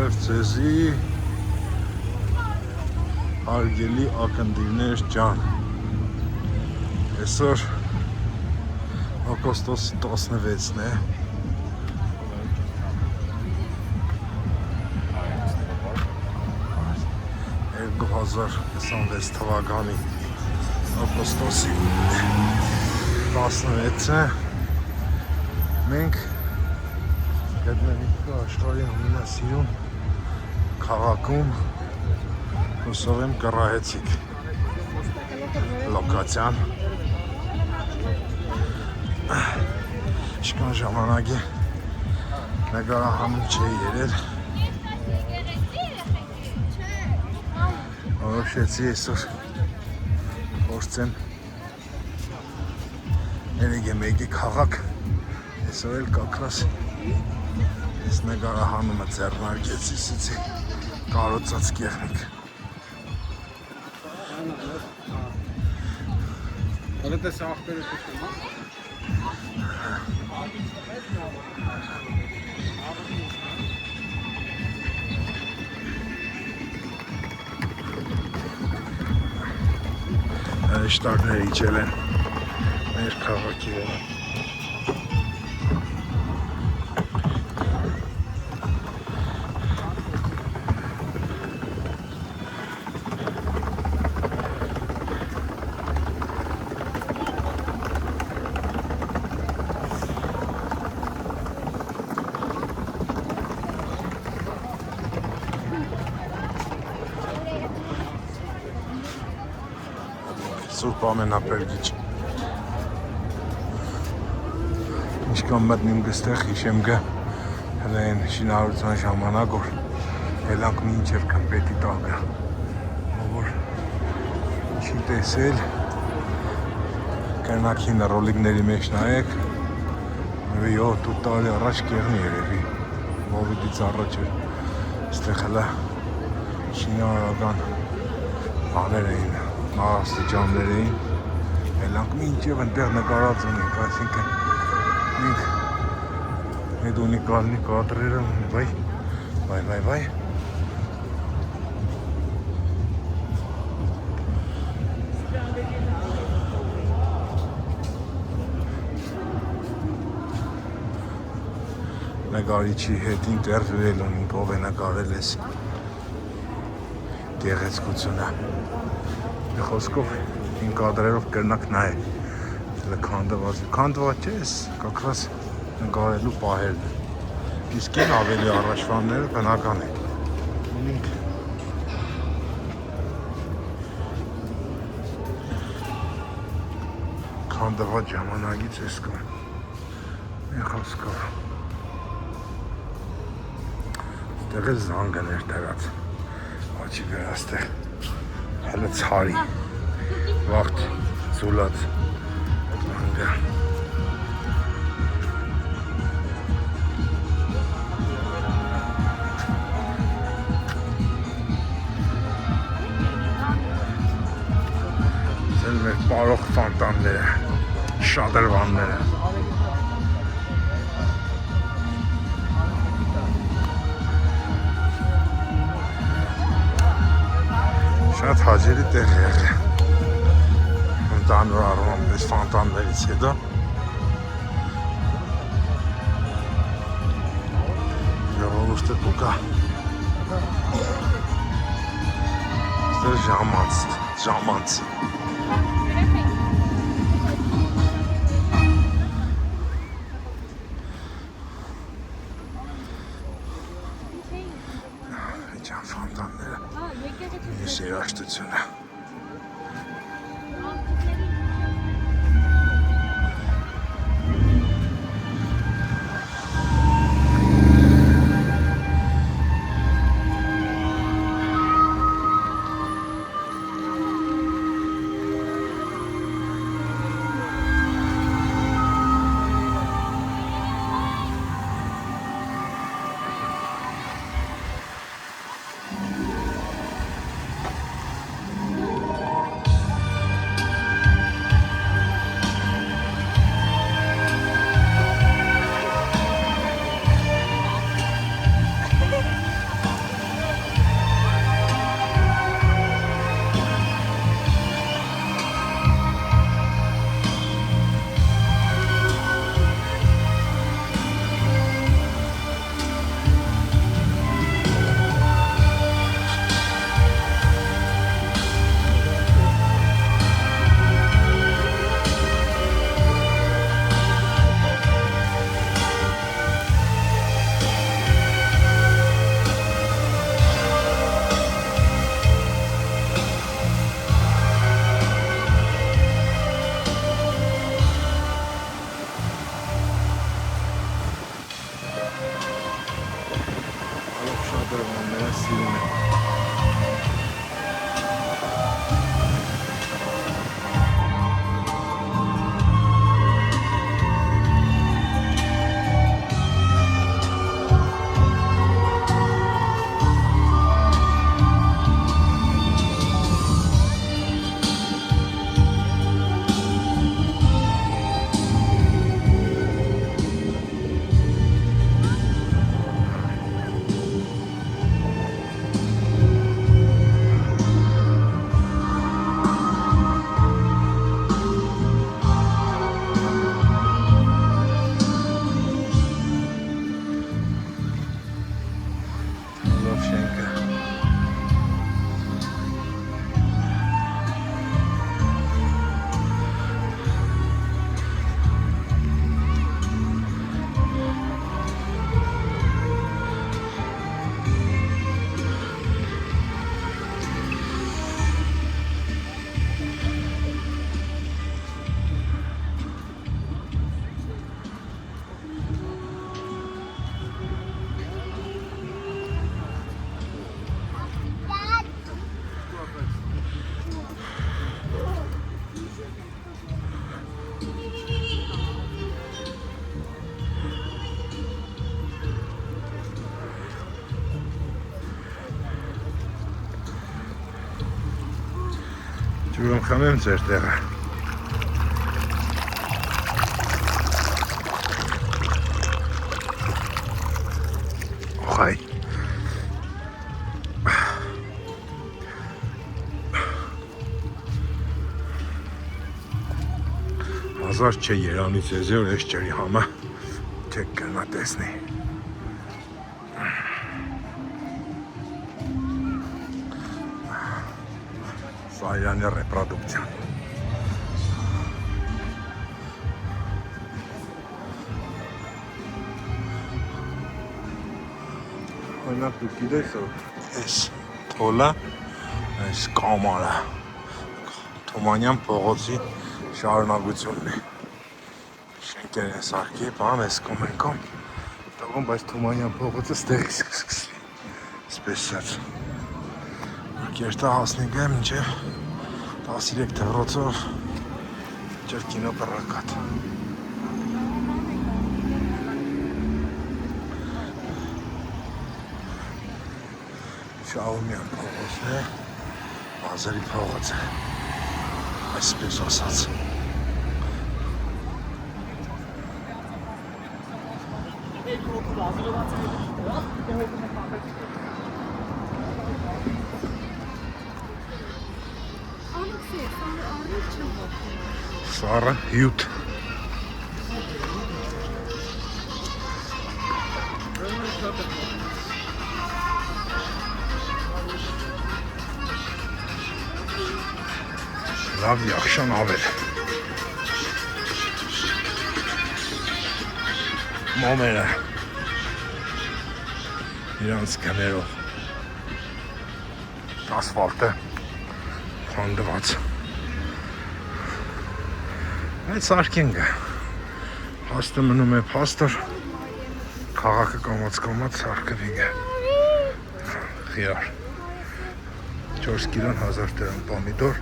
Բարև ձեզի հարգելի ակնդիրներ ջան, այսօր օգոստոսի 16-ն է, 2026 թվականի օգոստոսի 16-ը մենք գտնվենք աշխարհի ամենասիրուն քաղաքում, հուսով եմ կռահեցիք լոկացիան, ինչքան ժամանակ է նկարահանում չէի երել, որոշեցի այսօր փորձեմ երեգե մեկի քաղաք, այսօր էլ կակրաս ես նկարահանումը ձեռնարկեցի սիցի կարոցած կեղնիկ Հալետ ես աղբերը կուշտում, հա? Շտակները իջել են մեր քաղաքի վրա։ Սուրբ ամենապերգիչ ինչքան մտնիմ գստեղ հիշեմ գը հլեն շինարարության ժամանակ որ ելանք մինչև կմպետի տակը որ չի տեսել կրնակին ռոլիկների մեջ նայեք 7-8 տարի առաջ կեղնի երևի Վովիդից առաջ էր այստեղ հլա շինարարական բաներ էին աստիճաններ էին, ելանք մինչև ընտեղ նկարած ունենք, այսինքն մենք այդ ունիկալնի կադրերը վայ նկարիչի հետ ինտերվյուել ունենք, ով է նկարել ես գեղեցկությունը Խոսքով հին կադրերով կրնակ նայել, քանդված չէ ես կակրաս նկարելու պահերն իսկ են ավելի առաջվանները բնական է ունենք քանդված ժամանակից ես կան մի խոսքով ստեղ է զանգը ներդրած աչի վերաստեղ հələ ցարի վաղտ զուլած անգա սել մեր պարող ֆանտանները շադրվանները շատ հաջելի տեղ եղել ընդհանուր առումով այս ֆանտաններից հետո ժողովուրդը կուկա այստեղ ժամանց Իջան ֆանտանները Ես երաշտությունը Ուրեմն խմեմ ձեր տեղը։ Օխայ։ Հազար չէ Երանից եզոր ես ջրի համը չեք կնա տեսնի։ Սայրանի ռեպրոդուկցիան։ Օրինակ դու գիտես այս թոլը, այս կամարը Թումանյան փողոցի շարունակությունն է։ Շենքեր են սարքի, բան ես կոմենքում տղում, բայց Թումանյան փողոցը ստեղից կսկսվի։ Սպես սած։ Կերտա հասնենք է մինչև 13 դրոցով ջր կինո պրակատ։ Շաումյան փողոցն է, Մազերի փողոցը, այսպես ասած։ Սառը հյութ։ Լավ յախշան ավել։ Մոմերը իրանց գներով ասվալտը խանդված։ Այդ սարքենգը հաստը մնում է պաստոր քաղաքը կամաց սարքվինգ է խիար 4 կիլոն 1000 դրամ պամիդոր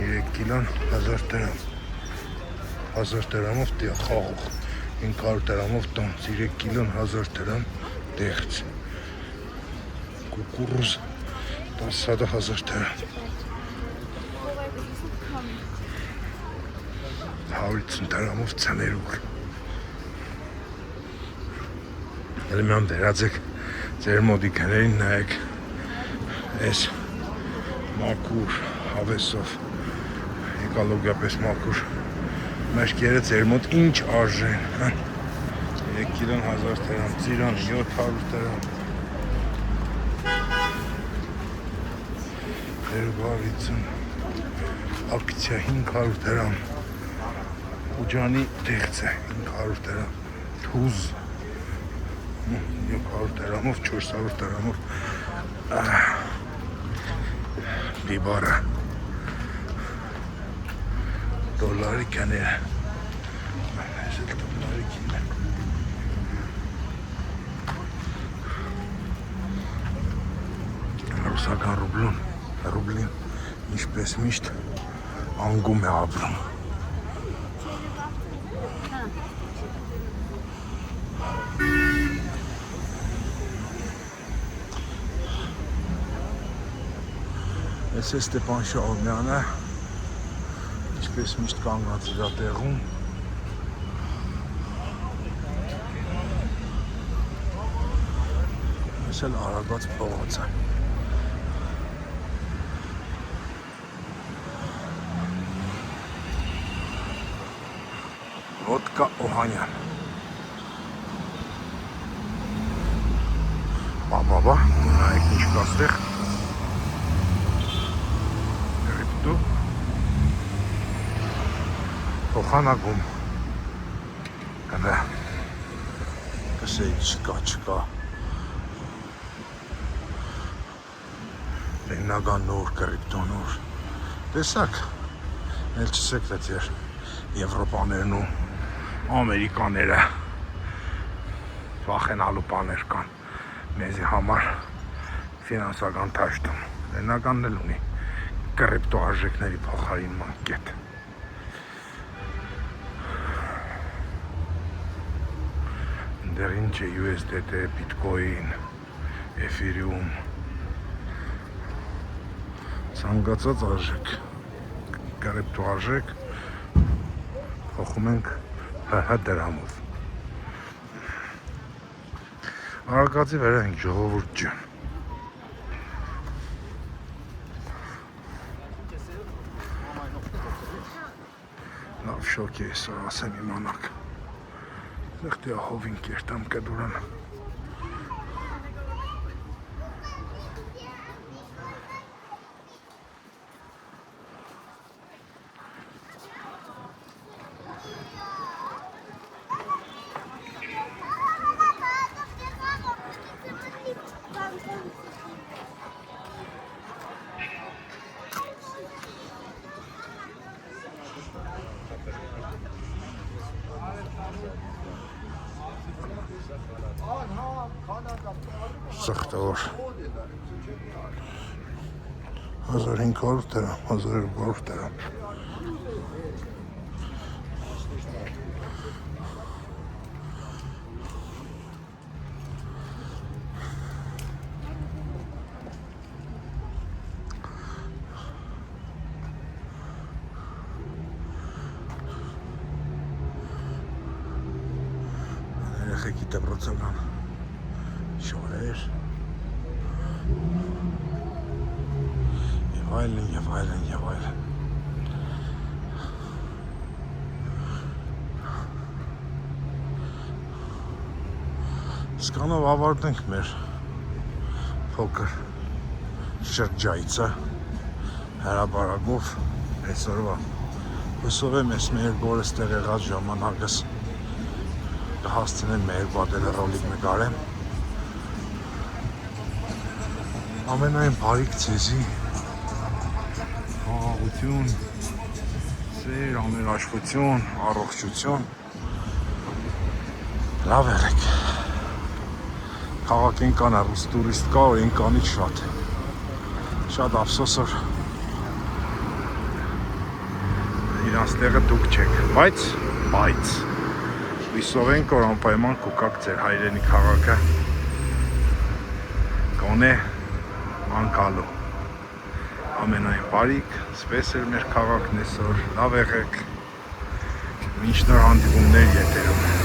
3 կիլոն 1000 դրամ 1000 դրամով խաղող 500 դրամով տոն 3 կիլոն 1000 դրամ դեղց կուկուրուզ 10,000 դրամ 150 դրամով ցաներուր Ելման վերածեք ձեր մոդիկներին նայեք այս մաքուր հավեսով էկոլոգիապես մաքուր մաշկերը ձեր մոտ ինչ արժեն 3 կիլոն 1000 դրամ ծիրան 700 դրամ 250 ակցիա 500 դրամ Ուջանի դեղց է 500 դրամ թուզ 700 դրամով 400 դրամով բիբարը դոլարի կաները այս էլ դոլարի կինը ռուսական ռուբլին ինչպես միշտ անգում է ապրում Այս է Ստեփան Շահումյանը ինչպես միշտ կանգնած իր տեղում Այս էլ Արագած փողոցը Ոտկա Օհանյան Բաբա, նայեք ինչ կա ստեղ Օխանագում կնա կսեի չկա Լեննագան նոր կրիպտո նոր տեսակ էլ չսեք դա ձեր Եվրոպաներն ու Ամերիկաները վախենալու բաներ կան մեզի համար ֆինանսական թաշտում Լեննագանն էլ ունի կրիպտո արժեքների փոխարինման կետ Դեռ ինչ է USDT, Bitcoin, Ethereum Ցանկացած արժեք կրիպտոարժեք փոխում ենք ՀՀ դրամով։ Արագածի վրա ենք ժողովուրդ ջան։ Լավ շոկ է այսօր ասեմ իմանաք։ Ձեղտի ահովին կերտամ կդուրան։ Սխտոր 1500 դրամ, 1200 դրամ։ Երեխեքի դպրոցական շորեր եւ այլն։ Սկանով ավարտենք մեր փոքր շրջայցը հրապարակով այսօրվա։ Հուսով եմ ես մեր գորս տեղ եղած ժամանակս կհասցնեմ մեր բադելը ռոլիկ նկարեմ։ Ամենայն բարիք ձեզի, խաղաղություն, սեր, ամենաշխություն, առողջություն, լավ եղեք։ Քաղաք ենքան առուց տուրիստ կա, որ ենքանից շատ ափսոս որ իրանց տեղը դուք չեք, բայց հույսով ենք, որ անպայման կուկաք ձեր հայրենի քաղաքը գոնե անկալու։ Ամենայն բարիք, սպես էր մեր քաղաքն այսօր, լավ եղեք, մինչ նոր հանդիպումներ եթերում։